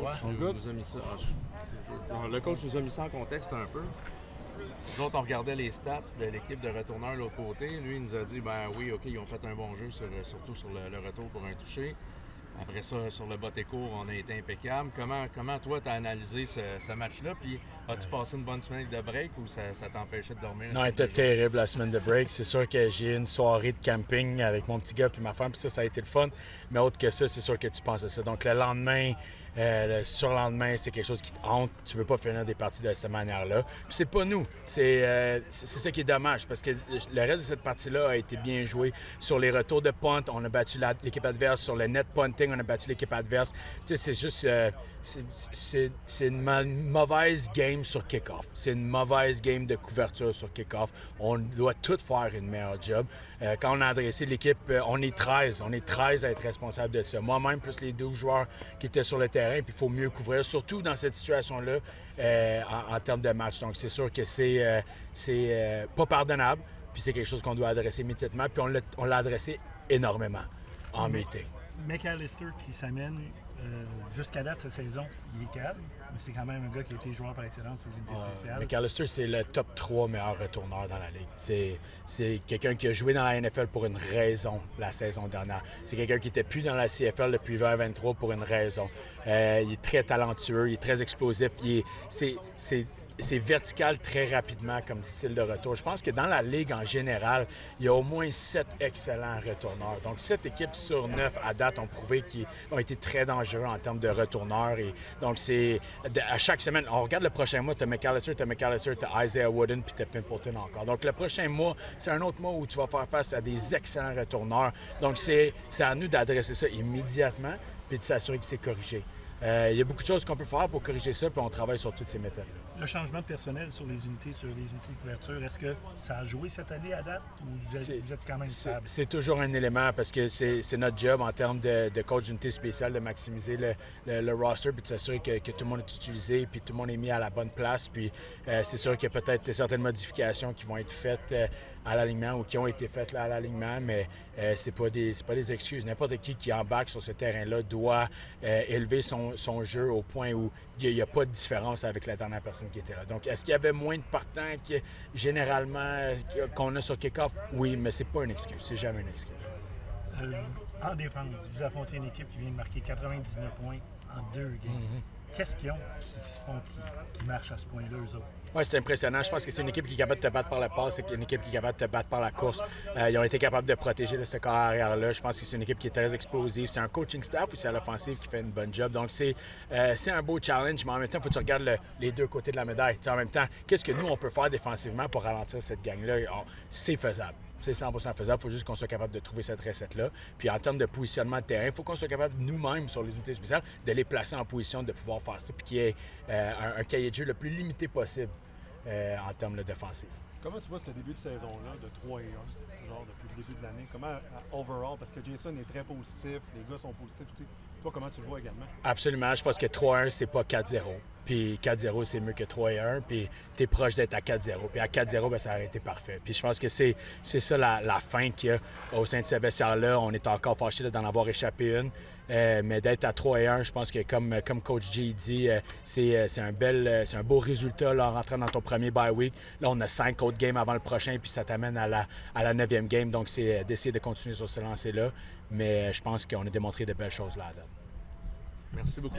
coach nous a mis ça. Le coach nous a mis ça en contexte un peu. Nous autres, on regardait les stats de l'équipe de retourneurs de l'autre côté. Lui, il nous a dit, ben oui, OK, ils ont fait un bon jeu, surtout sur le retour pour un toucher. Après ça, sur le bas et court, on a été impeccable. Comment toi, tu as analysé ce match-là? Puis, as-tu passé une bonne semaine de break ou ça t'empêchait de dormir? Non, elle était terrible la semaine de break. C'est sûr que j'ai eu une soirée de camping avec mon petit gars puis ma femme, puis ça a été le fun. Mais autre que ça, c'est sûr que tu penses à ça. Donc, le lendemain, le surlendemain, c'est quelque chose qui te hante. Tu veux pas finir des parties de cette manière-là. Puis c'est pas nous. C'est ça qui est dommage parce que le reste de cette partie-là a été bien joué. Sur les retours de punt, on a battu l'équipe adverse. Sur le net punting, on a battu l'équipe adverse. Tu sais, c'est juste... c'est une mauvaise game sur kick-off. C'est une mauvaise game de couverture sur kick-off. On doit tout faire une meilleure job. Quand on a adressé l'équipe, on est 13. On est 13 à être responsable de ça. Moi-même, plus les 12 joueurs qui étaient sur le terrain, puis il faut mieux couvrir, surtout dans cette situation-là en termes de match. Donc, c'est sûr que c'est pas pardonnable, puis c'est quelque chose qu'on doit adresser immédiatement, puis on l'a adressé énormément en meeting. McAllister qui s'amène jusqu'à date cette saison, il est calme, mais c'est quand même un gars qui a été joueur par excellence des unités spéciales. McAllister, c'est le top 3 meilleur retourneur dans la Ligue. C'est quelqu'un qui a joué dans la NFL pour une raison la saison dernière. C'est quelqu'un qui n'était plus dans la CFL depuis 2023 pour une raison. Il est très talentueux, il est très explosif, c'est vertical très rapidement comme style de retour. Je pense que dans la Ligue en général, il y a au moins 7 excellents retourneurs. Donc, 7 équipes sur 9 à date ont prouvé qu'ils ont été très dangereux en termes de retourneurs. Et donc, à chaque semaine, on regarde le prochain mois, tu as McAllister, tu as Isaiah Wooden, puis tu as Pimpleton encore. Donc, le prochain mois, c'est un autre mois où tu vas faire face à des excellents retourneurs. Donc, c'est à nous d'adresser ça immédiatement, puis de s'assurer que c'est corrigé. Il y a beaucoup de choses qu'on peut faire pour corriger ça, puis on travaille sur toutes ces méthodes-là. Le changement de personnel sur les unités de couverture, est-ce que ça a joué cette année à date ou vous êtes quand même stable? C'est toujours un élément parce que c'est notre job en termes de coach d'unité spéciale de maximiser le roster puis de s'assurer que tout le monde est utilisé puis tout le monde est mis à la bonne place. Puis c'est sûr qu'il y a peut-être certaines modifications qui vont être faites à l'alignement ou qui ont été faites là, à l'alignement, mais c'est pas des excuses. N'importe qui embarque sur ce terrain-là doit élever son jeu au point où il n'y a pas de différence avec la dernière personne qui était là. Donc, est-ce qu'il y avait moins de partants généralement qu'on a sur kick-off? Oui, mais c'est pas une excuse. C'est jamais une excuse. En défense, vous affrontez une équipe qui vient de marquer 99 points en 2 games. Qu'est-ce qu'ils ont qui marchent à ce point-là, eux autres? Oui, c'est impressionnant. Je pense que c'est une équipe qui est capable de te battre par le pass, c'est une équipe qui est capable de te battre par la course. Ils ont été capables de protéger de ce corps arrière-là. Je pense que c'est une équipe qui est très explosive. C'est un coaching staff aussi à l'offensive qui fait une bonne job. Donc, c'est un beau challenge, mais en même temps, il faut que tu regardes les deux côtés de la médaille. En même temps, qu'est-ce que nous, on peut faire défensivement pour ralentir cette gang-là? C'est faisable. C'est 100% faisable. Il faut juste qu'on soit capable de trouver cette recette-là. Puis en termes de positionnement de terrain, il faut qu'on soit capable nous-mêmes, sur les unités spéciales, de les placer en position de pouvoir faire ça, puis qu'il y ait un cahier de jeu le plus limité possible en termes de défensif. Comment tu vois ce début de saison-là de 3-1, genre depuis le début de l'année? Comment, overall, parce que Jason est très positif, les gars sont positifs aussi. Toi, comment tu le vois également? Absolument. Je pense que 3-1, c'est pas 4-0. Puis 4-0, c'est mieux que 3-1. Puis t'es proche d'être à 4-0. Puis à 4-0, ben, ça aurait été parfait. Puis je pense que c'est ça la fin qu'il y a au sein de ce vestiaire-là. On est encore fâchés d'en avoir échappé une. Mais d'être à 3-1, je pense que comme Coach G dit, c'est un beau résultat là, en rentrant dans ton premier bye week. Là, on a 5 autres games avant le prochain, puis ça t'amène à la 9e game. Donc, c'est d'essayer de continuer sur ce lancer-là. Mais je pense qu'on a démontré de belles choses là. Merci beaucoup.